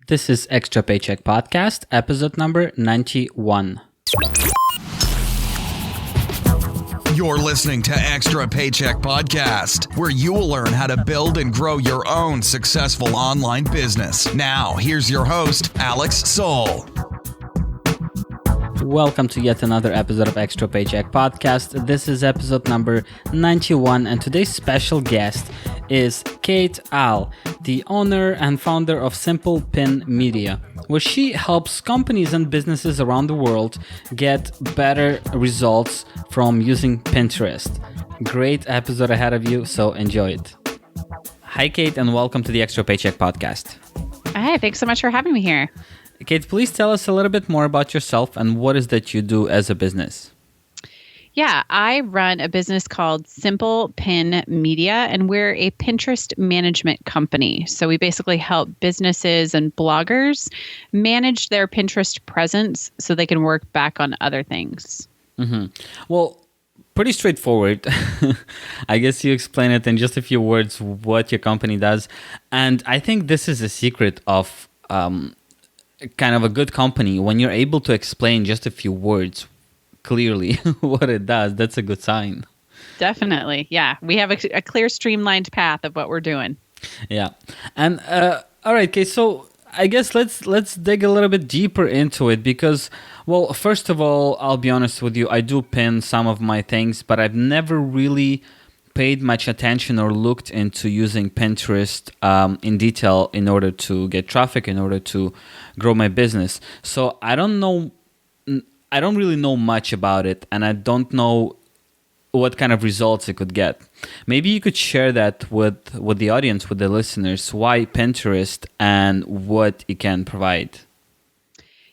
This is Extra Paycheck Podcast, episode number 91. You're listening to Extra Paycheck Podcast, where you will learn how to build and grow your own successful online business. Now, here's your host, Alex Soul. Welcome to yet another episode of Extra Paycheck Podcast. This is episode number 91, and today's special guest is Kate Al, the owner and founder of Simple Pin Media, where she helps companies and businesses around the world get better results from using Pinterest. Great episode ahead of you, so enjoy it. Hi, Kate, and welcome to the Extra Paycheck Podcast. Hi, thanks so much for having me here. Kate, please tell us a little bit more about yourself and what is that you do as a business. Yeah, I run a business called Simple Pin Media, and we're a Pinterest management company. So we basically help businesses and bloggers manage their Pinterest presence so they can work back on other things. Mm-hmm. Well, pretty straightforward. I guess you explain it in just a few words what your company does. And I think this is a secret of kind of a good company. When you're able to explain just a few words clearly what it does, that's a good sign. Definitely. Yeah. We have a clear, streamlined path of what we're doing. Yeah. And all right, okay, so I guess let's dig a little bit deeper into it because, well, first of all, I'll be honest with you, I do pin some of my things, but I've never really paid much attention or looked into using Pinterest in detail in order to get traffic, in order to grow my business. So I don't really know much about it, and I don't know what kind of results it could get. Maybe you could share that with the audience, with the listeners, why Pinterest and what it can provide.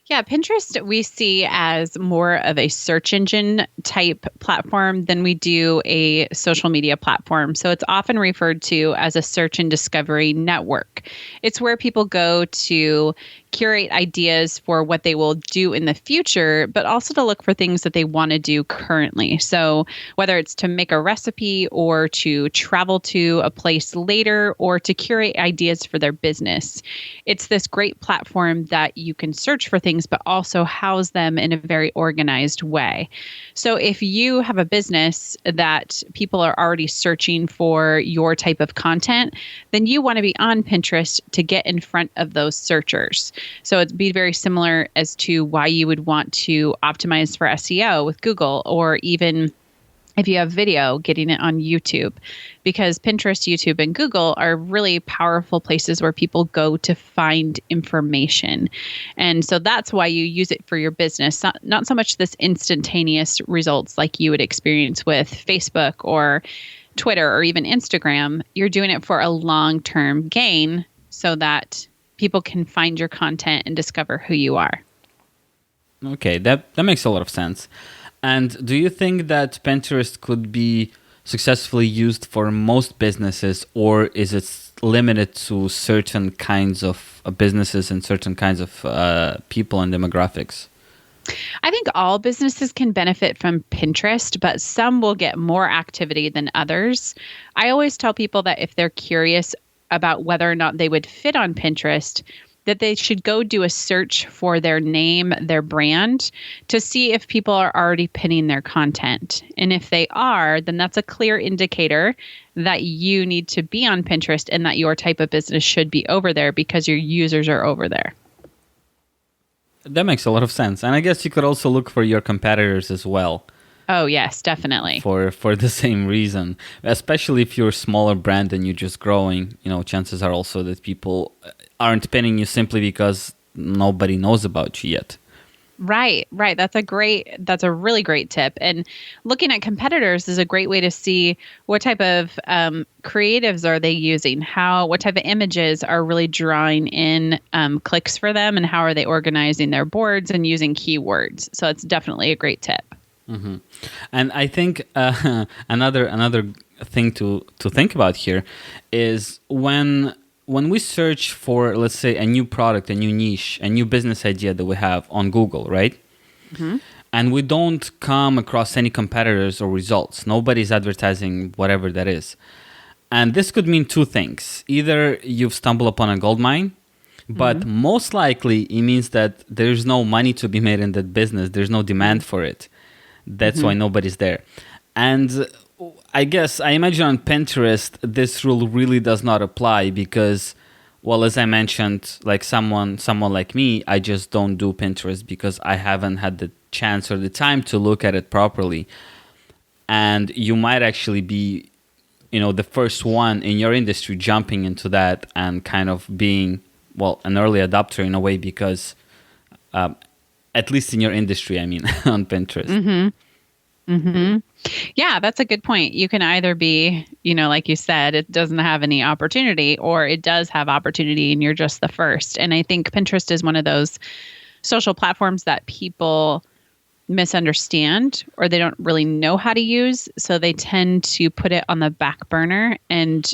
Yeah, Pinterest we see as more of a search engine type platform than we do a social media platform. So it's often referred to as a search and discovery network. It's where people go to curate ideas for what they will do in the future, but also to look for things that they want to do currently. So whether it's to make a recipe or to travel to a place later or to curate ideas for their business, it's this great platform that you can search for things, but also house them in a very organized way. So if you have a business that people are already searching for your type of content, then you want to be on Pinterest to get in front of those searchers. So it'd be very similar as to why you would want to optimize for SEO with Google, or even if you have video, getting it on YouTube, because Pinterest, YouTube, and Google are really powerful places where people go to find information. And so that's why you use it for your business, not so much this instantaneous results like you would experience with Facebook or Twitter or even Instagram. You're doing it for a long-term gain so that people can find your content and discover who you are. Okay, that makes a lot of sense. And do you think that Pinterest could be successfully used for most businesses, or is it limited to certain kinds of businesses and certain kinds of people and demographics? I think all businesses can benefit from Pinterest, but some will get more activity than others. I always tell people that if they're curious about whether or not they would fit on Pinterest, that they should go do a search for their name, their brand, to see if people are already pinning their content. And if they are, then that's a clear indicator that you need to be on Pinterest and that your type of business should be over there because your users are over there. That makes a lot of sense. And I guess you could also look for your competitors as well. Oh, yes, definitely. For the same reason, especially if you're a smaller brand and you're just growing, chances are also that people aren't pinning you simply because nobody knows about you yet. Right. That's a really great tip. And looking at competitors is a great way to see what type of creatives are they using, what type of images are really drawing in clicks for them, and how are they organizing their boards and using keywords. So it's definitely a great tip. Mm-hmm. And I think another thing to think about here is when we search for, let's say, a new product, a new niche, a new business idea that we have on Google, right? Mm-hmm. And we don't come across any competitors or results. Nobody's advertising whatever that is. And this could mean two things. Either you've stumbled upon a gold mine, But most likely, it means that there's no money to be made in that business. There's no demand for it. That's why nobody's there. And I imagine on Pinterest, this rule really does not apply because, well, as I mentioned, like someone like me, I just don't do Pinterest because I haven't had the chance or the time to look at it properly. And you might actually be, the first one in your industry jumping into that and kind of being, well, an early adopter in a way because, at least in your industry, I mean, on Pinterest. Yeah, that's a good point. You can either be, like you said, it doesn't have any opportunity, or it does have opportunity and you're just the first. And I think Pinterest is one of those social platforms that people misunderstand or they don't really know how to use. So they tend to put it on the back burner and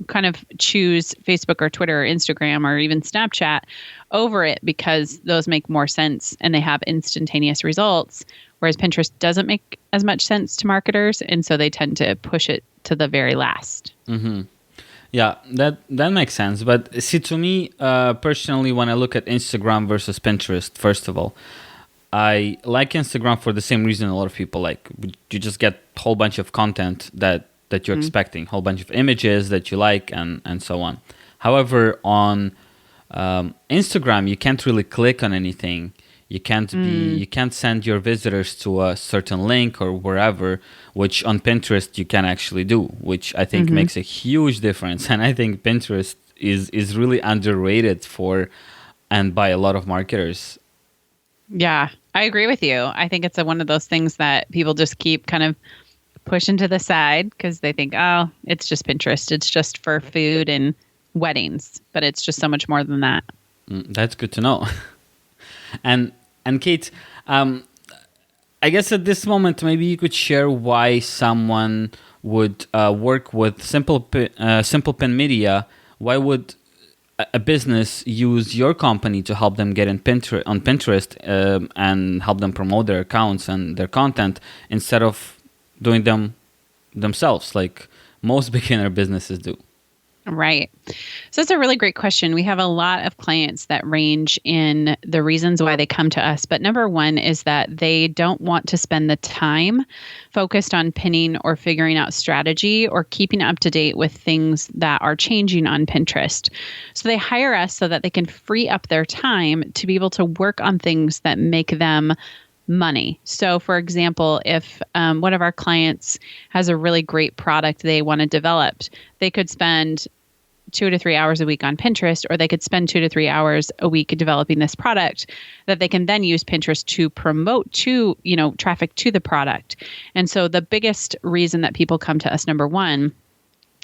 kind of choose Facebook or Twitter or Instagram or even Snapchat over it because those make more sense and they have instantaneous results. Whereas Pinterest doesn't make as much sense to marketers, and so they tend to push it to the very last. Yeah, that makes sense. But see, to me, personally, when I look at Instagram versus Pinterest, first of all, I like Instagram for the same reason a lot of people like. You just get a whole bunch of content that you're expecting, a whole bunch of images that you like, and so on. However, on Instagram, you can't really click on anything. You can't send your visitors to a certain link or wherever, which on Pinterest you can actually do, which I think makes a huge difference. And I think Pinterest is really underrated and by a lot of marketers. Yeah, I agree with you. I think it's one of those things that people just keep kind of pushing to the side because they think, oh, it's just Pinterest. It's just for food and weddings, but it's just so much more than that. That's good to know. And Kate, I guess at this moment, maybe you could share why someone would work with Simple Pin Media. Why would a business use your company to help them get on Pinterest and help them promote their accounts and their content instead of doing them themselves, like most beginner businesses do? Right. So it's a really great question. We have a lot of clients that range in the reasons why they come to us. But number one is that they don't want to spend the time focused on pinning or figuring out strategy or keeping up to date with things that are changing on Pinterest. So they hire us so that they can free up their time to be able to work on things that make them money. So for example, if one of our clients has a really great product they want to develop, they could spend 2 to 3 hours a week on Pinterest, or they could spend 2 to 3 hours a week developing this product that they can then use Pinterest to promote to, traffic to the product. And so the biggest reason that people come to us, number one,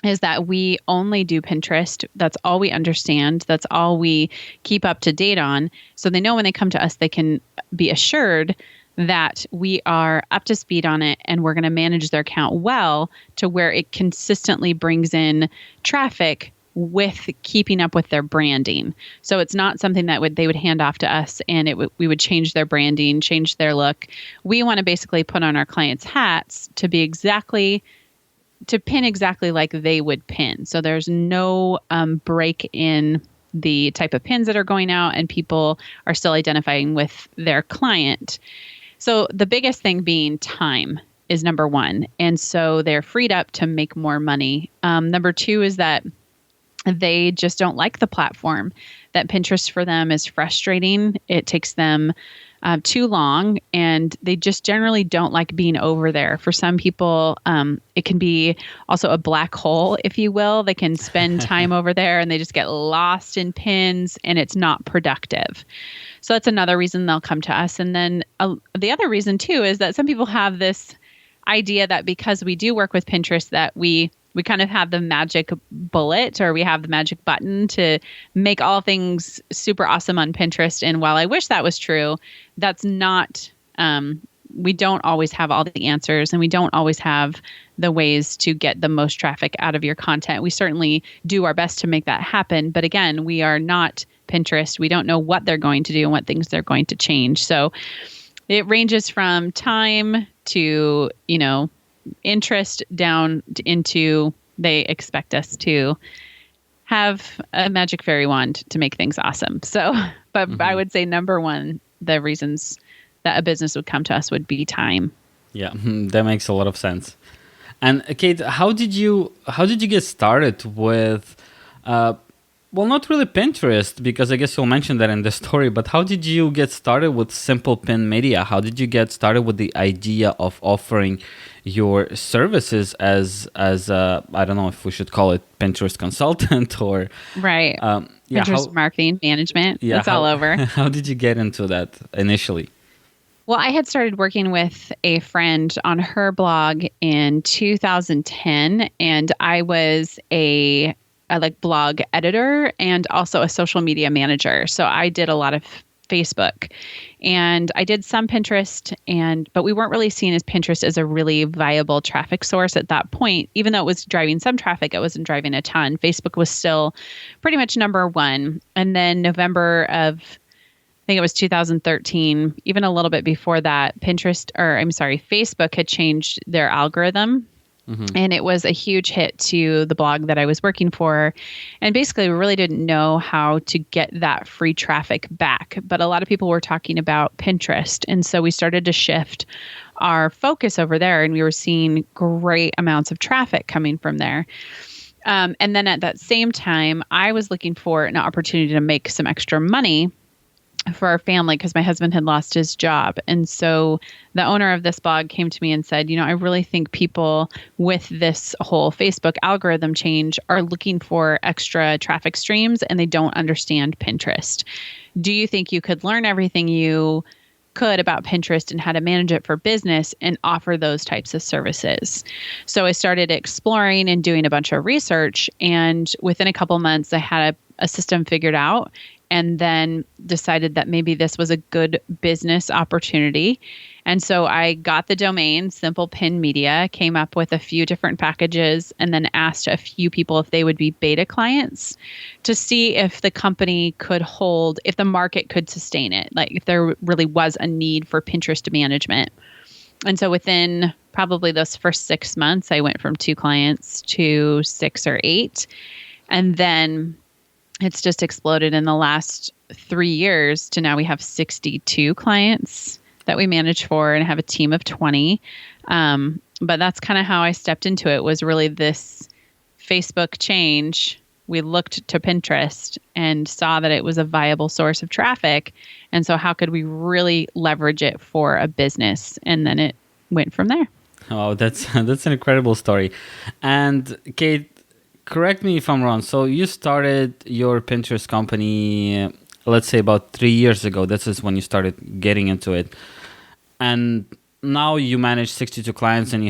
is that we only do Pinterest. That's all we understand. That's all we keep up to date on. So they know when they come to us, they can be assured that we are up to speed on it and we're going to manage their account well to where it consistently brings in traffic with keeping up with their branding. So it's not something that they would hand off to us and we would change their branding, change their look. We want to basically put on our clients' hats to pin exactly like they would pin. So there's no break in the type of pins that are going out and people are still identifying with their client. So the biggest thing being time is number one. And so they're freed up to make more money. Number two is that they just don't like the platform. That Pinterest for them is frustrating. It takes them too long, and they just generally don't like being over there. For some people, it can be also a black hole, if you will. They can spend time over there and they just get lost in pins and it's not productive. So that's another reason they'll come to us. And then the other reason too is that some people have this idea that because we do work with Pinterest that we kind of have the magic bullet or we have the magic button to make all things super awesome on Pinterest. And while I wish that was true, that's not, we don't always have all the answers and we don't always have the ways to get the most traffic out of your content. We certainly do our best to make that happen. But again, we are not Pinterest. We don't know what they're going to do and what things they're going to change. So it ranges from time to, interest down into they expect us to have a magic fairy wand to make things awesome. So, but I would say number one, the reasons that a business would come to us would be time. Yeah, that makes a lot of sense. And Kate, how did you get started with well, not really Pinterest, because I guess you'll mention that in the story, but how did you get started with Simple Pin Media? How did you get started with the idea of offering your services as I don't know if we should call it Pinterest consultant or right. Pinterest marketing management. Yeah, it's all over. How did you get into that initially? Well, I had started working with a friend on her blog in 2010, and I was a like blog editor and also a social media manager. So I did a lot of Facebook and I did some Pinterest, but we weren't really seen as Pinterest as a really viable traffic source at that point. Even though it was driving some traffic, it wasn't driving a ton. Facebook was still pretty much number one. And then November of, I think it was 2013, even a little bit before that, Facebook had changed their algorithm. And it was a huge hit to the blog that I was working for. And basically, we really didn't know how to get that free traffic back. But a lot of people were talking about Pinterest. And so we started to shift our focus over there. And we were seeing great amounts of traffic coming from there. And then at that same time, I was looking for an opportunity to make some extra money for our family because my husband had lost his job. And so the owner of this blog came to me and said, I really think people with this whole Facebook algorithm change are looking for extra traffic streams and they don't understand Pinterest. Do you think you could learn everything you could about Pinterest and how to manage it for business and offer those types of services? So I started exploring and doing a bunch of research. And within a couple months, I had a system figured out, and then decided that maybe this was a good business opportunity. And so I got the domain, Simple Pin Media, came up with a few different packages, and then asked a few people if they would be beta clients to see if the company could hold, if the market could sustain it, like if there really was a need for Pinterest management. And so within probably those first 6 months, I went from 2 clients to 6 or 8. And then it's just exploded in the last 3 years to now we have 62 clients that we manage for and have a team of 20. But that's kind of how I stepped into it, was really this Facebook change. We looked to Pinterest and saw that it was a viable source of traffic. And so how could we really leverage it for a business? And then it went from there. Oh, that's an incredible story. And Kate, correct me if I'm wrong. So you started your Pinterest company, let's say about 3 years ago. This is when you started getting into it. And now you manage 62 clients and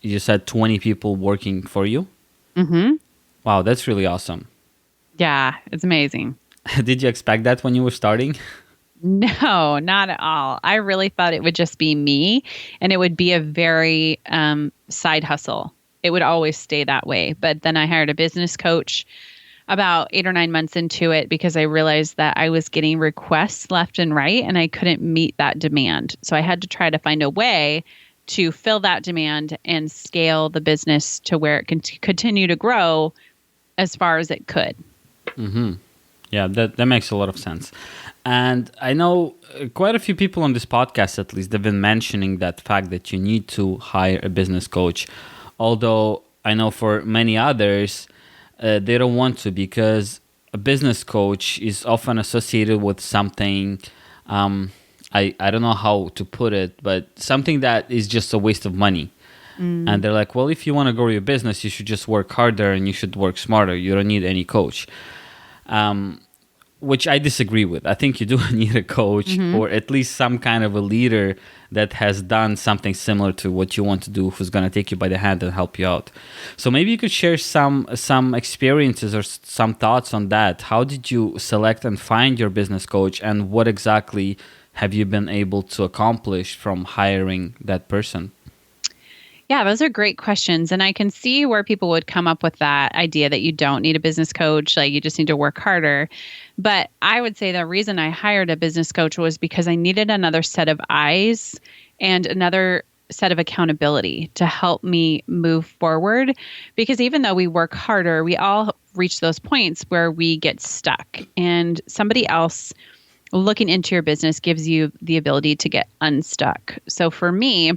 you said 20 people working for you? Mm-hmm. Wow, that's really awesome. Yeah, it's amazing. Did you expect that when you were starting? No, not at all. I really thought it would just be me and it would be a very side hustle. It would always stay that way. But then I hired a business coach about 8 or 9 months into it because I realized that I was getting requests left and right and I couldn't meet that demand. So I had to try to find a way to fill that demand and scale the business to where it can continue to grow as far as it could. Mm-hmm. Yeah, that makes a lot of sense. And I know quite a few people on this podcast, at least, they've been mentioning that fact that you need to hire a business coach. Although I know for many others, they don't want to because a business coach is often associated with something, I don't know how to put it, but something that is just a waste of money. And they're like, well, if you want to grow your business, you should just work harder and you should work smarter. You don't need any coach. Which I disagree with. I think you do need a coach or at least some kind of a leader that has done something similar to what you want to do, who's going to take you by the hand and help you out. So maybe you could share some experiences or some thoughts on that. How did you select and find your business coach, and what exactly have you been able to accomplish from hiring that person? Yeah, those are great questions. And I can see where people would come up with that idea that you don't need a business coach, like you just need to work harder. But I would say the reason I hired a business coach was because I needed another set of eyes and another set of accountability to help me move forward. Because even though we work harder, we all reach those points where we get stuck, and somebody else looking into your business gives you the ability to get unstuck. So for me,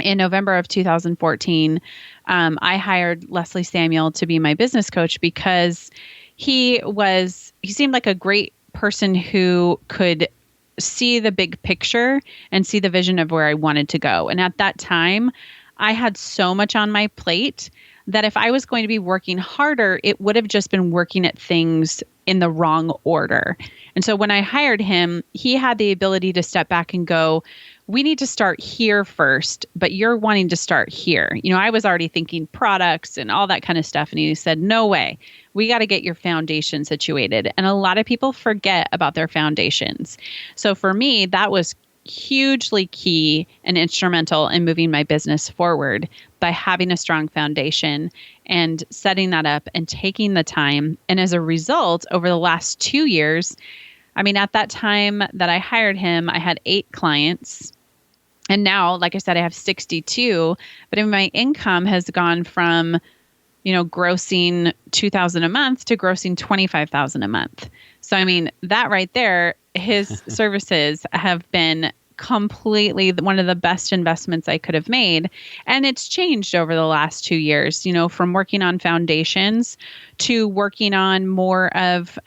in November of 2014, I hired Leslie Samuel to be my business coach because he seemed like a great person who could see the big picture and see the vision of where I wanted to go. And at that time, I had so much on my plate that if I was going to be working harder, it would have just been working at things in the wrong order. And so when I hired him, he had the ability to step back and go, we need to start here first, but you're wanting to start here. I was already thinking products and all that kind of stuff. And he said, no way, we got to get your foundation situated. And a lot of people forget about their foundations. So for me, that was hugely key and instrumental in moving my business forward by having a strong foundation and setting that up and taking the time. And as a result, over the last 2 years, at that time that I hired him, I had 8 clients. And now, like I said, I have 62, but my income has gone from, grossing $2,000 a month to grossing $25,000 a month. So, that right there, his services have been completely one of the best investments I could have made. And it's changed over the last 2 years, from working on foundations to working on more of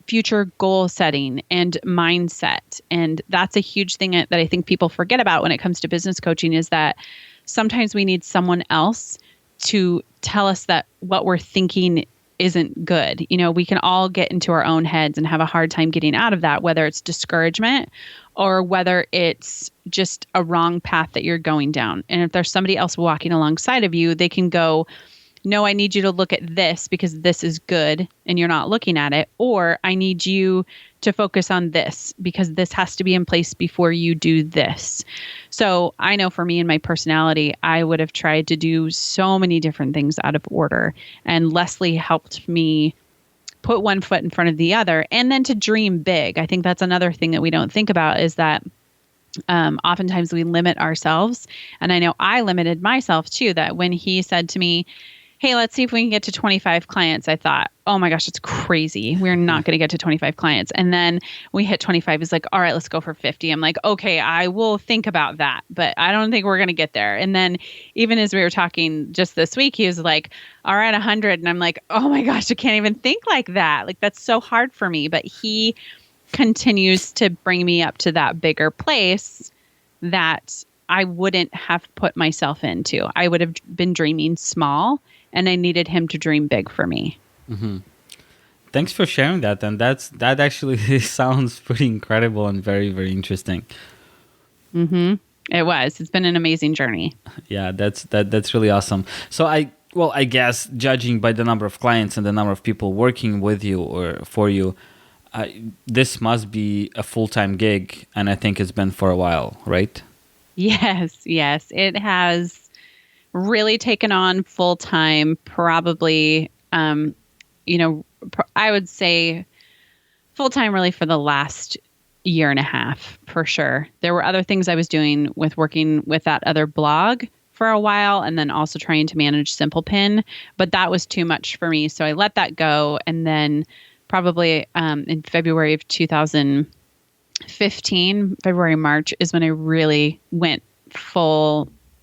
future goal setting and mindset. And that's a huge thing that I think people forget about when it comes to business coaching, is that sometimes we need someone else to tell us that what we're thinking isn't good. We can all get into our own heads and have a hard time getting out of that, whether it's discouragement or whether it's just a wrong path that you're going down. And if there's somebody else walking alongside of you, they can go, no, I need you to look at this because this is good and you're not looking at it. Or I need you to focus on this because this has to be in place before you do this. So I know for me and my personality, I would have tried to do so many different things out of order. And Leslie helped me put one foot in front of the other and then to dream big. I think that's another thing that we don't think about, is that oftentimes we limit ourselves. And I know I limited myself too, that when he said to me, hey, let's see if we can get to 25 clients, I thought, oh my gosh, it's crazy. We're not going to get to 25 clients. And then we hit 25. He's like, all right, let's go for 50. I'm like, okay, I will think about that, but I don't think we're going to get there. And then even as we were talking just this week, he was like, all right, 100. And I'm like, oh my gosh, I can't even think like that. Like, that's so hard for me. But he continues to bring me up to that bigger place that I wouldn't have put myself into. I would have been dreaming small, and I needed him to dream big for me. Mm-hmm. Thanks for sharing that. And that actually sounds pretty incredible and very, very interesting. Mm-hmm. It was. It's been an amazing journey. Yeah, that's really awesome. So I guess judging by the number of clients and the number of people working with you or for you, this must be a full-time gig. And I think it's been for a while, right? Yes. It has really taken on full time, probably, I would say full time really for the last year and a half, for sure. There were other things I was doing with working with that other blog for a while, and then also trying to manage Simple Pin, but that was too much for me. So I let that go. And then probably in February of 2015, February, March is when I really went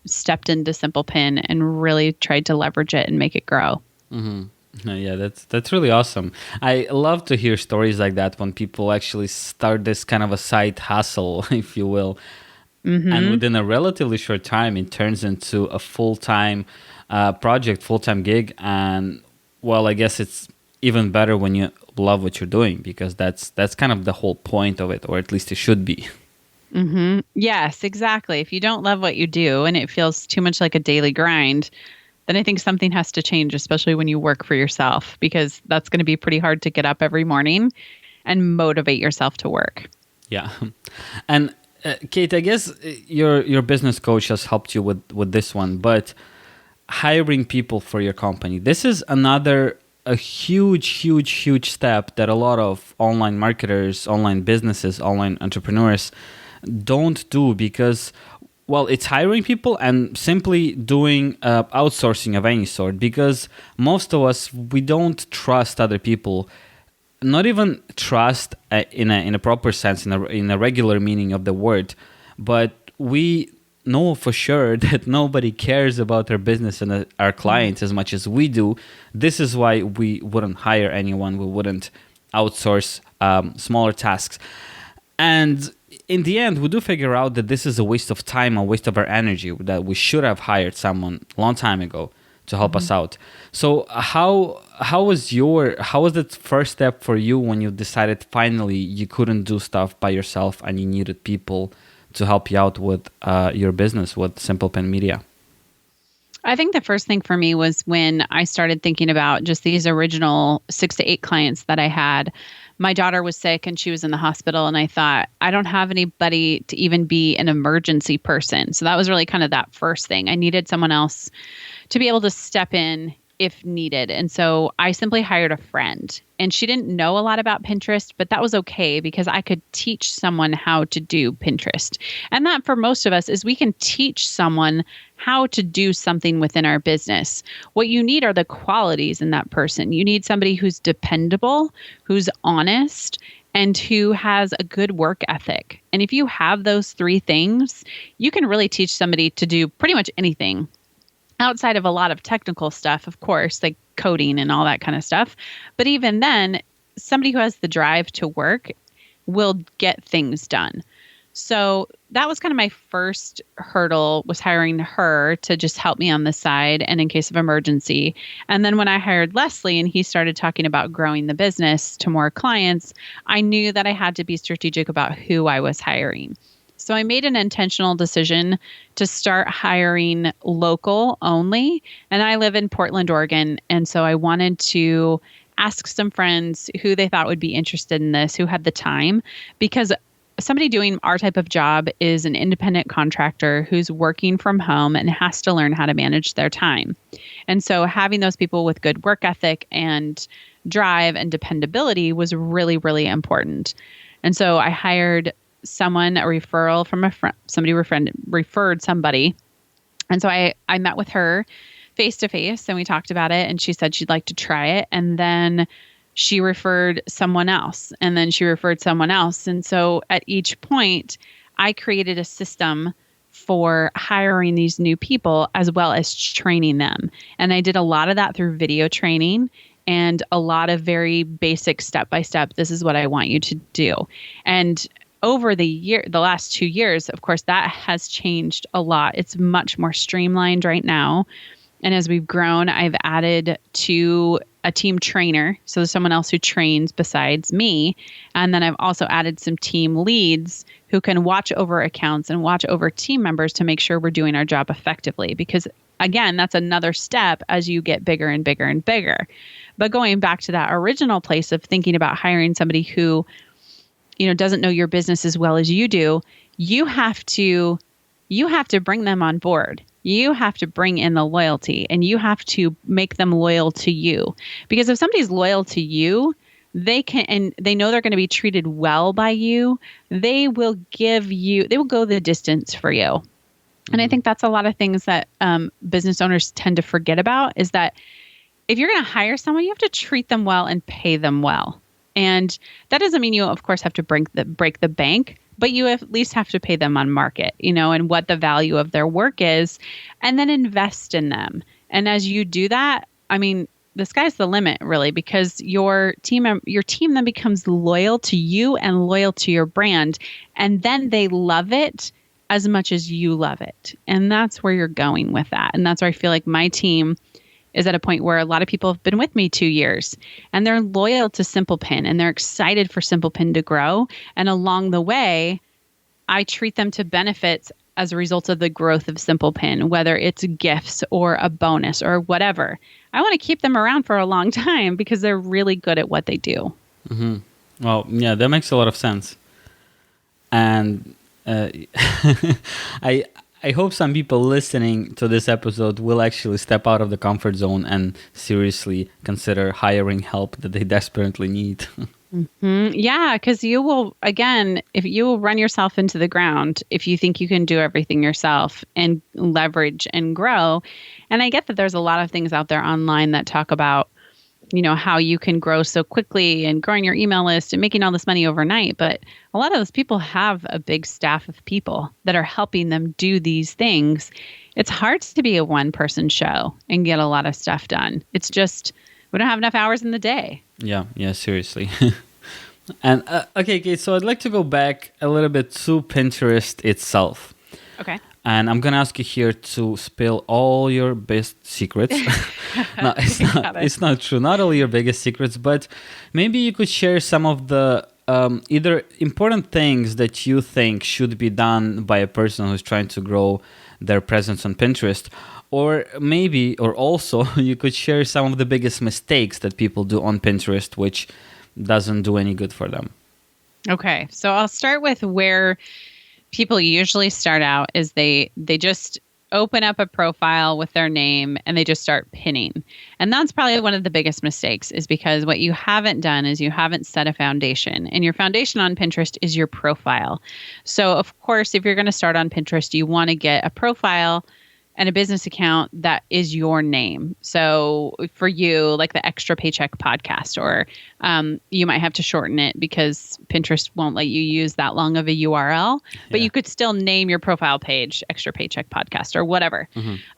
stepped into Simple Pin and really tried to leverage it and make it grow. Mm-hmm. Yeah, that's really awesome. I love to hear stories like that when people actually start this kind of a side hustle, if you will. Mm-hmm. And within a relatively short time, it turns into a full-time project, full-time gig. And well, I guess it's even better when you love what you're doing, because that's kind of the whole point of it, or at least it should be. Mm-hmm. Yes, exactly. If you don't love what you do and it feels too much like a daily grind, then I think something has to change, especially when you work for yourself, because that's going to be pretty hard to get up every morning and motivate yourself to work. Yeah. And Kate, I guess your business coach has helped you with this one, but hiring people for your company, this is a huge step that a lot of online marketers, online businesses, online entrepreneurs don't do, because well, it's hiring people and simply doing outsourcing of any sort, because most of us, we don't trust other people, not even trust in a proper sense, in a regular meaning of the word, but we know for sure that nobody cares about our business and our clients as much as we do. This is why we wouldn't hire anyone. We wouldn't outsource smaller tasks. And in the end, we do figure out that this is a waste of time, a waste of our energy, that we should have hired someone a long time ago to help us out. So how was the first step for you when you decided finally you couldn't do stuff by yourself and you needed people to help you out with your business with Simple Pen Media? I think the first thing for me was when I started thinking about just these original 6 to 8 clients that I had. My daughter was sick and she was in the hospital, and I thought, I don't have anybody to even be an emergency person. So that was really kind of that first thing. I needed someone else to be able to step in if needed. And so I simply hired a friend, and she didn't know a lot about Pinterest, but that was okay because I could teach someone how to do Pinterest. And that for most of us is we can teach someone how to do something within our business. What you need are the qualities in that person. You need somebody who's dependable, who's honest, and who has a good work ethic. And if you have those 3 things, you can really teach somebody to do pretty much anything. Outside of a lot of technical stuff, of course, like coding and all that kind of stuff. But even then, somebody who has the drive to work will get things done. So that was kind of my first hurdle, was hiring her to just help me on the side and in case of emergency. And then when I hired Leslie and he started talking about growing the business to more clients, I knew that I had to be strategic about who I was hiring. So I made an intentional decision to start hiring local only. And I live in Portland, Oregon. And so I wanted to ask some friends who they thought would be interested in this, who had the time, because somebody doing our type of job is an independent contractor who's working from home and has to learn how to manage their time. And so having those people with good work ethic and drive and dependability was really, really important. And so I hired someone, a referral from a friend, somebody referred somebody. And so I met with her face to face and we talked about it, and she said she'd like to try it. And then she referred someone else, and then she referred someone else. And so at each point, I created a system for hiring these new people as well as training them. And I did a lot of that through video training and a lot of very basic step-by-step, this is what I want you to do. And over the last 2 years, of course, that has changed a lot. It's much more streamlined right now. And as we've grown, I've added to a team trainer. So there's someone else who trains besides me. And then I've also added some team leads who can watch over accounts and watch over team members to make sure we're doing our job effectively. Because again, that's another step as you get bigger and bigger and bigger. But going back to that original place of thinking about hiring somebody who doesn't know your business as well as you do, you have to bring them on board. You have to bring in the loyalty, and you have to make them loyal to you. Because if somebody's loyal to you, they know they're going to be treated well by you. They will go the distance for you. Mm-hmm. And I think that's a lot of things that business owners tend to forget about, is that if you're going to hire someone, you have to treat them well and pay them well. And that doesn't mean you, of course, have to break the bank, but you at least have to pay them on market, and what the value of their work is, and then invest in them. And as you do that, I mean, the sky's the limit, really, because your team then becomes loyal to you and loyal to your brand, and then they love it as much as you love it. And that's where you're going with that. And that's where I feel like my team is at a point where a lot of people have been with me 2 years, and they're loyal to Simple Pin, and they're excited for Simple Pin to grow. And along the way, I treat them to benefits as a result of the growth of Simple Pin, whether it's gifts or a bonus or whatever. I want to keep them around for a long time because they're really good at what they do. Mm-hmm. Well, yeah, that makes a lot of sense. And I hope some people listening to this episode will actually step out of the comfort zone and seriously consider hiring help that they desperately need. Yeah, because you will, again, if you will run yourself into the ground, if you think you can do everything yourself and leverage and grow. And I get that there's a lot of things out there online that talk about, how you can grow so quickly and growing your email list and making all this money overnight. But a lot of those people have a big staff of people that are helping them do these things. It's hard to be a one-person show and get a lot of stuff done. It's just, we don't have enough hours in the day. Yeah, seriously. And okay, so I'd like to go back a little bit to Pinterest itself. Okay. And I'm gonna ask you here to spill all your best secrets. No, it's not true. Not all your biggest secrets, but maybe you could share some of the either important things that you think should be done by a person who's trying to grow their presence on Pinterest. Or also you could share some of the biggest mistakes that people do on Pinterest, which doesn't do any good for them. Okay. So I'll start with where people usually start out is they just open up a profile with their name and they just start pinning. And that's probably one of the biggest mistakes, is because what you haven't done is you haven't set a foundation. And your foundation on Pinterest is your profile. So of course, if you're going to start on Pinterest, you want to get a profile and a business account that is your name. So for you, like the Extra Paycheck podcast, or you might have to shorten it because Pinterest won't let you use that long of a URL, but you could still name your profile page Extra Paycheck podcast or whatever.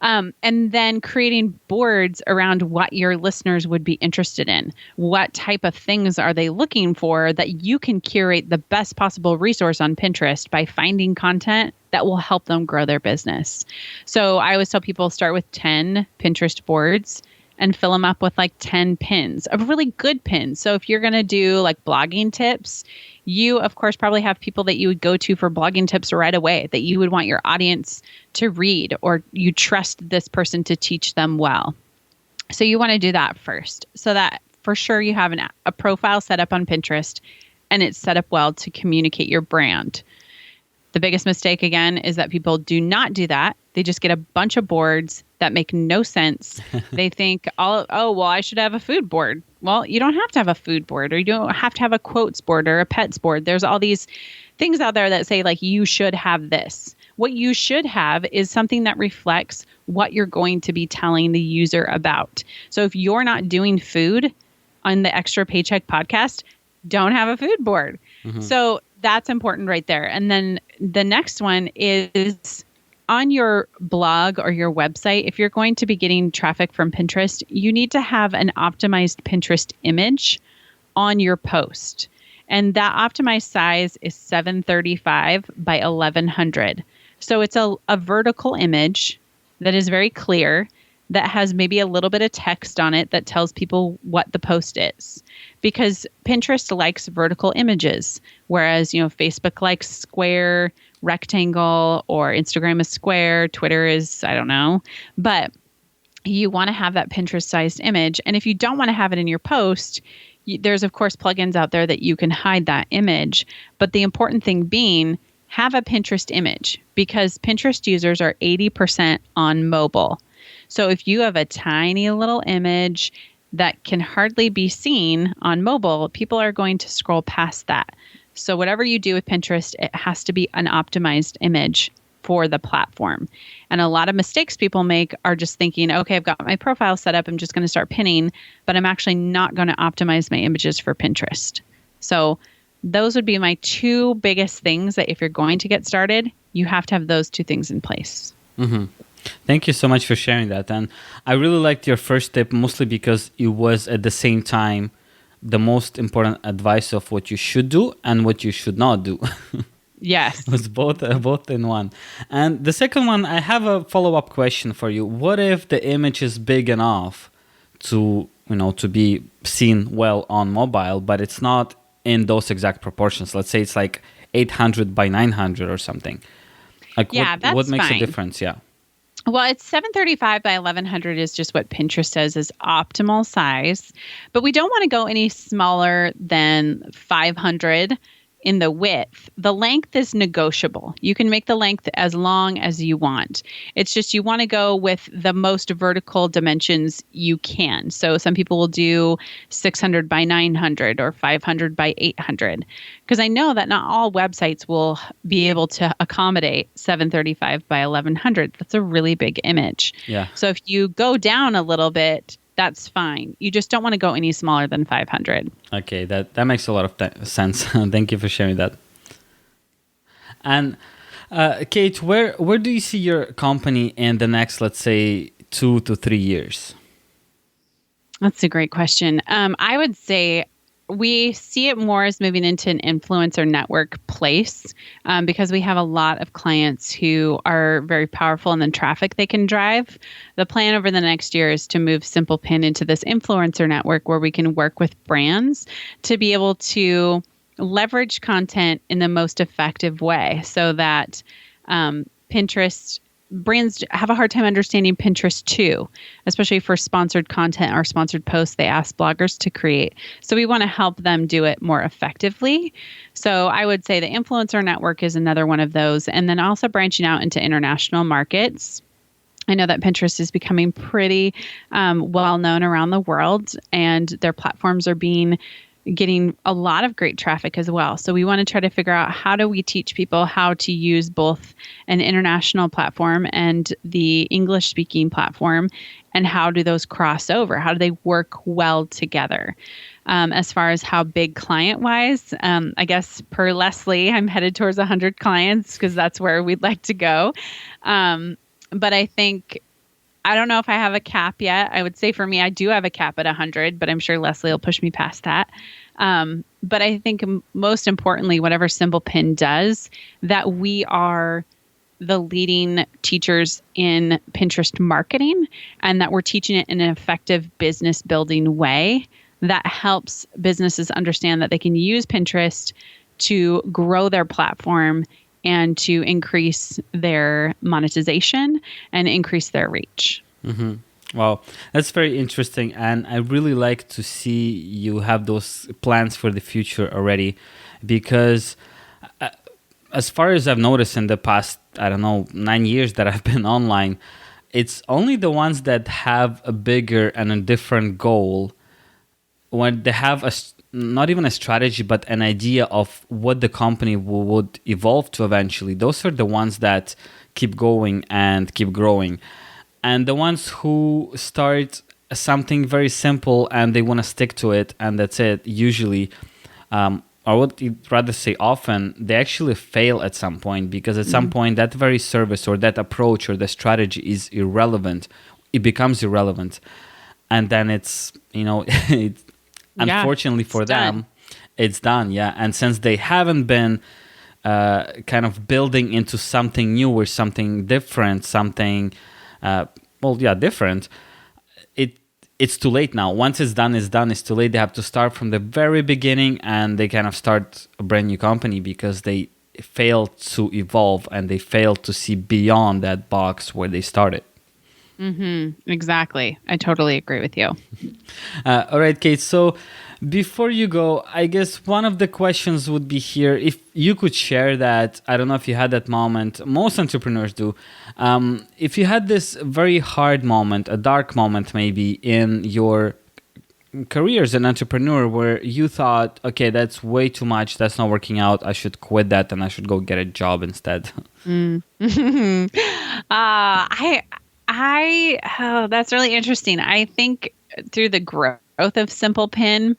And then creating boards around what your listeners would be interested in. What type of things are they looking for, that you can curate the best possible resource on Pinterest by finding content that will help them grow their business. So I always tell people, start with 10 Pinterest boards and fill them up with like 10 pins of really good pins. So if you're going to do like blogging tips, you of course probably have people that you would go to for blogging tips right away that you would want your audience to read, or you trust this person to teach them well. So you want to do that first, so that for sure you have a profile set up on Pinterest and it's set up well to communicate your brand. The biggest mistake, again, is that people do not do that. They just get a bunch of boards that make no sense. They think, I should have a food board. Well, you don't have to have a food board, or you don't have to have a quotes board or a pets board. There's all these things out there that say, like, you should have this. What you should have is something that reflects what you're going to be telling the user about. So if you're not doing food on the Extra Paycheck podcast, don't have a food board. So that's important right there. And then the next one is on your blog or your website. If you're going to be getting traffic from Pinterest, you need to have an optimized Pinterest image on your post. And that optimized size is 735 by 1100. So it's a vertical image that is very clear, that has maybe a little bit of text on it that tells people what the post is. Because Pinterest likes vertical images, whereas, Facebook likes square, rectangle, or Instagram is square, Twitter is, I don't know. But you want to have that Pinterest-sized image. And if you don't want to have it in your post, there's, of course, plugins out there that you can hide that image. But the important thing being, have a Pinterest image, because Pinterest users are 80% on mobile. So if you have a tiny little image that can hardly be seen on mobile, people are going to scroll past that. So whatever you do with Pinterest, it has to be an optimized image for the platform. And a lot of mistakes people make are just thinking, okay, I've got my profile set up, I'm just going to start pinning, but I'm actually not going to optimize my images for Pinterest. So those would be my two biggest things, that if you're going to get started, you have to have those two things in place. Thank you so much for sharing that. And I really liked your first tip, mostly because it was at the same time the most important advice of what you should do and what you should not do. Yes. It was both in one. And the second one, I have a follow-up question for you. What if the image is big enough to be seen well on mobile, but it's not in those exact proportions? Let's say it's like 800 by 900 or something. Like, that's what makes fine. a difference? Yeah. Well, it's 735 by 1100 is just what Pinterest says is optimal size. But we don't want to go any smaller than 500 in the width. The length is negotiable. You can make the length as long as you want. It's just you want to go with the most vertical dimensions you can. So some people will do 600 by 900 or 500 by 800, because I know that not all websites will be able to accommodate 735 by 1100. That's a really big image. Yeah. So if you go down a little bit, that's fine. You just don't want to go any smaller than 500. Okay, that makes a lot of sense. Thank you for sharing that. And Kate, where do you see your company in the next, let's say, 2 to 3 years? That's a great question. I would say we see it more as moving into an influencer network place, because we have a lot of clients who are very powerful and then traffic they can drive. The plan over the next year is to move Simple Pin into this influencer network where we can work with brands to be able to leverage content in the most effective way, so that Pinterest brands have a hard time understanding Pinterest too, especially for sponsored content or sponsored posts they ask bloggers to create. So we want to help them do it more effectively. So I would say the influencer network is another one of those. And then also branching out into international markets. I know that Pinterest is becoming pretty well known around the world, and their platforms are getting a lot of great traffic as well. So we want to try to figure out, how do we teach people how to use both an international platform and the English speaking platform, and how do those cross over? How do they work well together? As far as how big client wise, I guess per Leslie, I'm headed towards 100 clients because that's where we'd like to go. But I think, I don't know if I have a cap yet. I would say for me, I do have a cap at 100, but I'm sure Leslie will push me past that. But I think most importantly, whatever Simple Pin does, that we are the leading teachers in Pinterest marketing, and that we're teaching it in an effective business building way that helps businesses understand that they can use Pinterest to grow their platform and to increase their monetization and increase their reach. Mm-hmm. Wow, that's very interesting. And I really like to see you have those plans for the future already, because as far as I've noticed in the past, 9 years that I've been online, it's only the ones that have a bigger and a different goal, when they have not even a strategy, but an idea of what the company would evolve to eventually. Those are the ones that keep going and keep growing. And the ones who start something very simple and they want to stick to it, and that's it, usually, or what you'd rather say often, they actually fail at some point, because at some point that very service or that approach or the strategy is irrelevant. It becomes irrelevant. And then it's, unfortunately for them, it's done. Yeah. And since they haven't been kind of building into something new or something different, different, it's too late now. Once it's done, it's too late. They have to start from the very beginning, and they kind of start a brand new company because they failed to evolve and they failed to see beyond that box where they started. Mm-hmm. Exactly. I totally agree with you. All right, Kate. So before you go, I guess one of the questions would be here, if you could share that, I don't know if you had that moment, most entrepreneurs do, if you had this very hard moment, a dark moment maybe in your career as an entrepreneur where you thought, okay, that's way too much, that's not working out, I should quit that and I should go get a job instead. That's really interesting. I think through the growth of Simple Pin,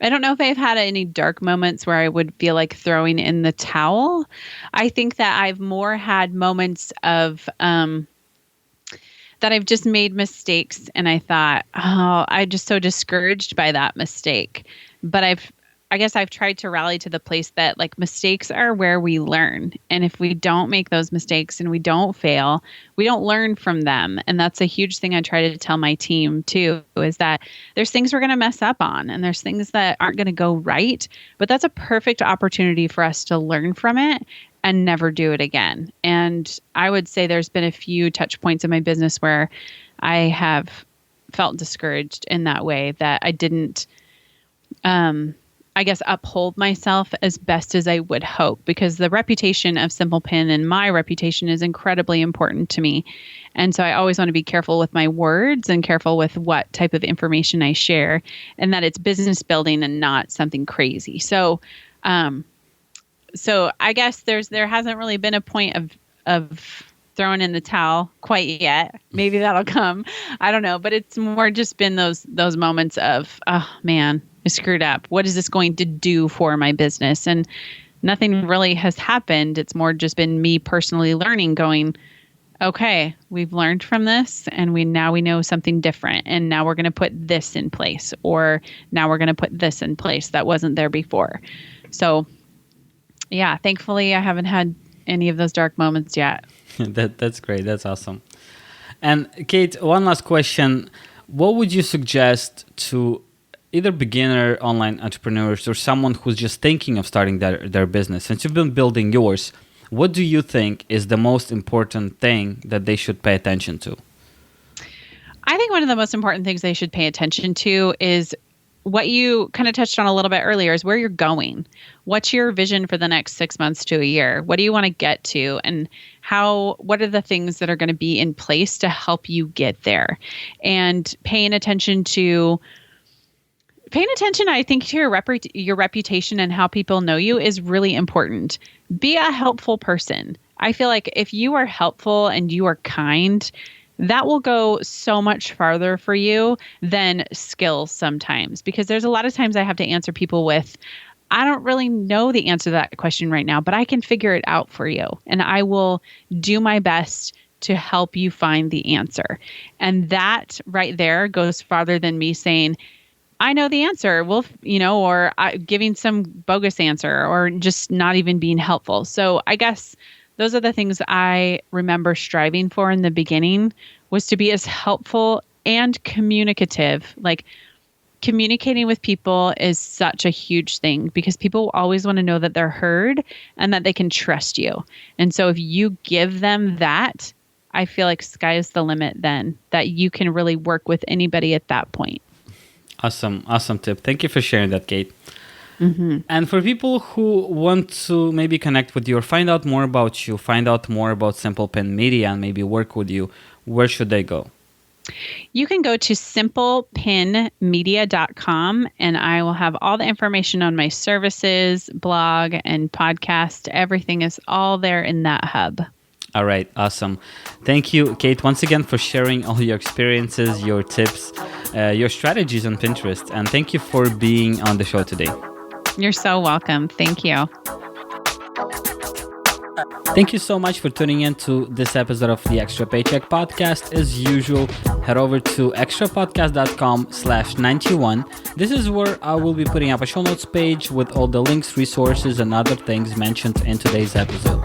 I don't know if I've had any dark moments where I would feel like throwing in the towel. I think that I've more had moments of that I've just made mistakes, and I thought, I'm just so discouraged by that mistake. But I guess I've tried to rally to the place that, like, mistakes are where we learn. And if we don't make those mistakes and we don't fail, we don't learn from them. And that's a huge thing I try to tell my team too, is that there's things we're going to mess up on and there's things that aren't going to go right, but that's a perfect opportunity for us to learn from it and never do it again. And I would say there's been a few touch points in my business where I have felt discouraged in that way, that I didn't, I guess, uphold myself as best as I would hope, because the reputation of Simple Pin and my reputation is incredibly important to me. And so I always want to be careful with my words and careful with what type of information I share, and that it's business building and not something crazy. So, so I guess there hasn't really been a point of throwing in the towel quite yet. Maybe that'll come. I don't know, but it's more just been those moments of, oh man, I screwed up. What is this going to do for my business? And nothing really has happened. It's more just been me personally learning, going, okay, we've learned from this, and we know something different, and now we're going to put this in place, or now we're going to put this in place that wasn't there before. So yeah, thankfully I haven't had any of those dark moments yet. That's great. That's awesome. And Kate, one last question. What would you suggest to either beginner online entrepreneurs or someone who's just thinking of starting their business? Since you've been building yours, what do you think is the most important thing that they should pay attention to? I think one of the most important things they should pay attention to is what you kind of touched on a little bit earlier, is where you're going. What's your vision for the next 6 months to a year? What do you want to get to? And what are the things that are going to be in place to help you get there? And paying attention, I think, to your reputation and how people know you is really important. Be a helpful person. I feel like if you are helpful and you are kind, that will go so much farther for you than skills sometimes. Because there's a lot of times I have to answer people with, I don't really know the answer to that question right now, but I can figure it out for you. And I will do my best to help you find the answer. And that right there goes farther than me saying, I know the answer, or giving some bogus answer, or just not even being helpful. So I guess those are the things I remember striving for in the beginning, was to be as helpful and communicative. Like, communicating with people is such a huge thing, because people always want to know that they're heard and that they can trust you. And so if you give them that, I feel like sky is the limit then, that you can really work with anybody at that point. Awesome tip. Thank you for sharing that, Kate. Mm-hmm. And for people who want to maybe connect with you or find out more about you, find out more about Simple Pin Media, and maybe work with you, where should they go? You can go to simplepinmedia.com, and I will have all the information on my services, blog, and podcast. Everything is all there in that hub. All right. Awesome. Thank you, Kate, once again for sharing all your experiences, your tips, your strategies on Pinterest. And thank you for being on the show today. You're so welcome. Thank you. Thank you so much for tuning in to this episode of the Extra Paycheck Podcast. As usual, head over to extrapodcast.com/91. This is where I will be putting up a show notes page with all the links, resources, and other things mentioned in today's episode.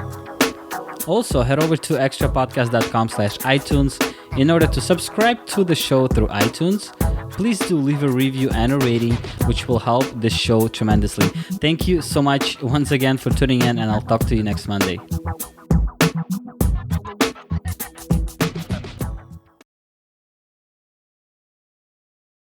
Also, head over to extrapodcast.com/iTunes in order to subscribe to the show through iTunes. Please do leave a review and a rating, which will help this show tremendously. Thank you so much once again for tuning in, and I'll talk to you next Monday.